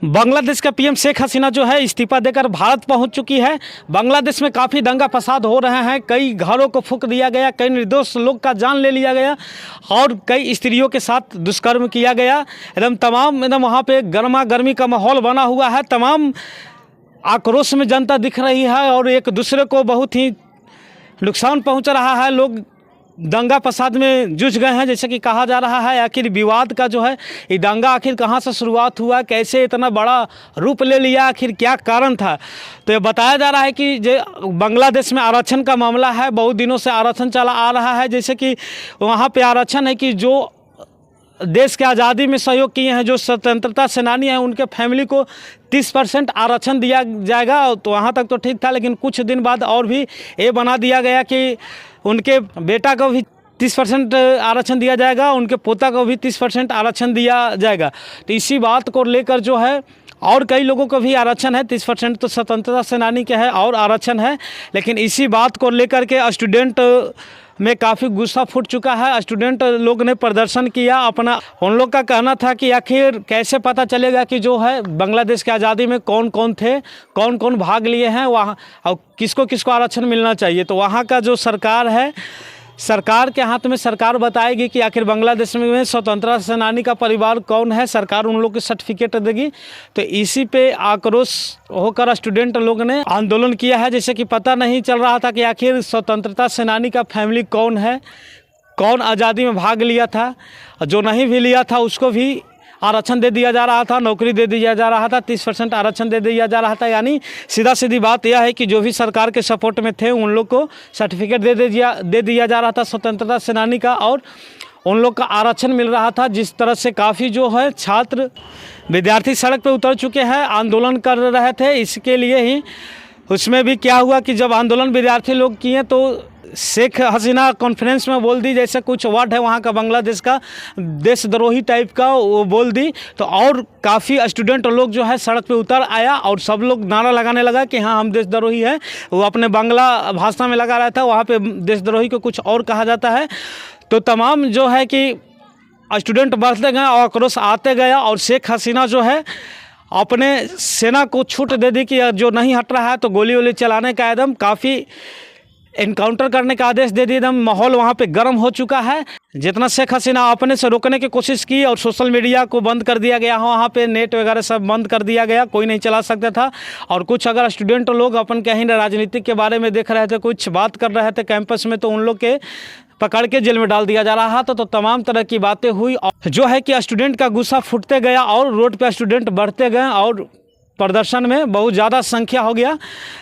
बांग्लादेश का पीएम शेख हसीना जो है इस्तीफा देकर भारत पहुंच चुकी है। बांग्लादेश में काफ़ी दंगा फसाद हो रहे हैं, कई घरों को फूंक दिया गया, कई निर्दोष लोग का जान ले लिया गया और कई स्त्रियों के साथ दुष्कर्म किया गया। एकदम वहाँ पे गर्मा गर्मी का माहौल बना हुआ है। तमाम आक्रोश में जनता दिख रही है और एक दूसरे को बहुत ही नुकसान पहुँच रहा है। लोग दंगा फसाद में जूझ गए हैं, जैसे कि कहा जा रहा है। आखिर विवाद का जो है ये दंगा आखिर कहां से शुरुआत हुआ, कैसे इतना बड़ा रूप ले लिया, आखिर क्या कारण था। तो ये बताया जा रहा है कि जो बांग्लादेश में आरक्षण का मामला है, बहुत दिनों से आरक्षण चला आ रहा है। जैसे कि वहां पे आरक्षण है कि जो देश के आज़ादी में सहयोग किए हैं, जो स्वतंत्रता सेनानी हैं, उनके फैमिली को 30% आरक्षण दिया जाएगा। तो वहाँ तक तो ठीक था, लेकिन कुछ दिन बाद और भी ये बना दिया गया कि उनके बेटा को भी 30% आरक्षण दिया जाएगा, उनके पोता को भी 30% आरक्षण दिया जाएगा। तो इसी बात को लेकर जो है और कई लोगों को भी आरक्षण है। 30% तो स्वतंत्रता सेनानी के है और आरक्षण है, लेकिन इसी बात को लेकर के स्टूडेंट में काफ़ी गुस्सा फूट चुका है। स्टूडेंट लोग ने प्रदर्शन किया अपना। उन लोग का कहना था कि आखिर कैसे पता चलेगा कि जो है बांग्लादेश की आज़ादी में कौन कौन थे, कौन कौन भाग लिए हैं वहाँ, और किसको किसको आरक्षण मिलना चाहिए। तो वहाँ का जो सरकार है, सरकार के हाथ में सरकार बताएगी कि आखिर बांग्लादेश में स्वतंत्रता सेनानी का परिवार कौन है। सरकार उन लोग को सर्टिफिकेट देगी। तो इसी पे आक्रोश होकर स्टूडेंट लोग ने आंदोलन किया है। जैसे कि पता नहीं चल रहा था कि आखिर स्वतंत्रता सेनानी का फैमिली कौन है, कौन आज़ादी में भाग लिया था, जो नहीं भी लिया था उसको भी आरक्षण दे दिया जा रहा था, नौकरी दे दिया जा रहा था, 30% आरक्षण दे दिया जा रहा था। यानी सीधा सीधी बात यह है कि जो भी सरकार के सपोर्ट में थे उन लोग को सर्टिफिकेट दे दिया जा रहा था स्वतंत्रता सेनानी का, और उन लोग का आरक्षण मिल रहा था। जिस तरह से काफ़ी जो है छात्र विद्यार्थी सड़क पर उतर चुके हैं, आंदोलन कर रहे थे। इसके लिए ही उसमें भी क्या हुआ कि जब आंदोलन विद्यार्थी लोग किए तो शेख हसीना कॉन्फ्रेंस में बोल दी, जैसे कुछ वर्ड है वहाँ का बांग्लादेश का देशद्रोही टाइप का वो बोल दी। तो और काफ़ी स्टूडेंट लोग जो है सड़क पे उतर आया और सब लोग नारा लगाने लगा कि हाँ हम देशद्रोही हैं। वो अपने बांग्ला भाषा में लगा रहा था, वहाँ पे देशद्रोही को कुछ और कहा जाता है। तो तमाम जो है कि स्टूडेंट बढ़ते गए और आक्रोश आते गया और शेख हसीना जो है अपने सेना को छूट दे दी कि जो नहीं हट रहा है तो गोली वोली चलाने का, एकदम काफ़ी इनकाउंटर करने का आदेश दे दिया। एकदम माहौल वहाँ पे गर्म हो चुका है। जितना शेख हसीना अपने से रोकने की कोशिश की और सोशल मीडिया को बंद कर दिया गया, वहाँ पे नेट वगैरह सब बंद कर दिया गया, कोई नहीं चला सकता था। और कुछ अगर स्टूडेंट लोग अपन कहीं राजनीतिक के बारे में देख रहे थे, कुछ बात कर रहे थे कैंपस में, तो उन लोग के पकड़ के जेल में डाल दिया जा रहा था। तो तमाम तरह की बातें हुई और जो है कि स्टूडेंट का गुस्सा फूटते गया और रोड पे स्टूडेंट बढ़ते गए और प्रदर्शन में बहुत ज़्यादा संख्या हो गया,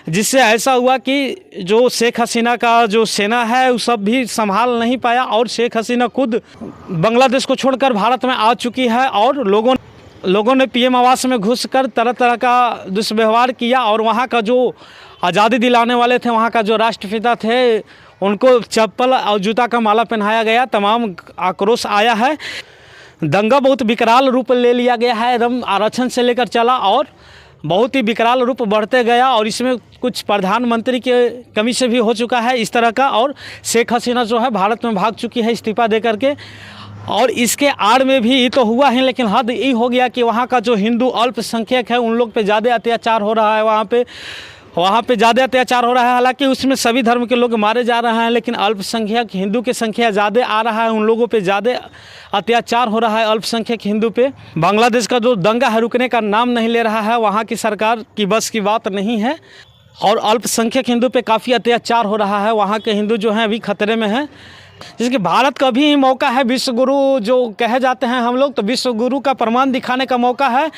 जिससे ऐसा हुआ कि जो शेख हसीना का जो सेना है वो सब भी संभाल नहीं पाया और शेख हसीना खुद बांग्लादेश को छोड़कर भारत में आ चुकी है। और लोगों ने पीएम आवास में घुसकर तरह तरह का दुष्व्यवहार किया और वहाँ का जो आज़ादी दिलाने वाले थे, वहाँ का जो राष्ट्रपिता थे, उनको चप्पल और जूता का माला पहनाया गया। तमाम आक्रोश आया है। दंगा बहुत विकराल रूप ले लिया गया है। एकदम आरक्षण से लेकर चला और बहुत ही विकराल रूप बढ़ते गया और इसमें कुछ प्रधानमंत्री के कमी से भी हो चुका है इस तरह का। और शेख हसीना जो है भारत में भाग चुकी है इस्तीफा दे करके। और इसके आड़ में भी ये तो हुआ है, लेकिन हद ये हो गया कि वहाँ का जो हिंदू अल्पसंख्यक है उन लोग पे ज़्यादा अत्याचार हो रहा है। वहाँ पे ज़्यादा अत्याचार हो रहा है। हालांकि उसमें सभी धर्म के लोग मारे जा रहे हैं, लेकिन अल्पसंख्यक हिंदू की संख्या ज़्यादा आ रहा है, उन लोगों पे ज़्यादा अत्याचार हो रहा है अल्पसंख्यक हिंदू पे। बांग्लादेश का जो दंगा है रुकने का नाम नहीं ले रहा है। वहाँ की सरकार की बस की बात नहीं है और अल्पसंख्यक हिंदू पे काफ़ी अत्याचार हो रहा है। वहाँ के हिंदू जो हैं अभी खतरे में हैं। जैसे कि भारत का भी मौका है, विश्व गुरु जो कहे जाते हैं हम लोग, तो विश्व गुरु का प्रमाण दिखाने का मौका है।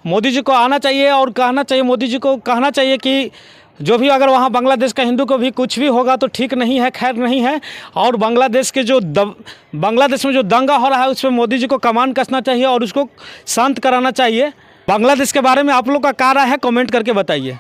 मोदी जी को आना चाहिए और कहना चाहिए, मोदी जी को कहना चाहिए कि जो भी अगर वहाँ बांग्लादेश का हिंदू को भी कुछ भी होगा तो ठीक नहीं है, खैर नहीं है। और बांग्लादेश में जो दंगा हो रहा है उस पर मोदी जी को कमान कसना चाहिए और उसको शांत कराना चाहिए। बांग्लादेश के बारे में आप लोग का क्या राय है, कमेंट करके बताइए।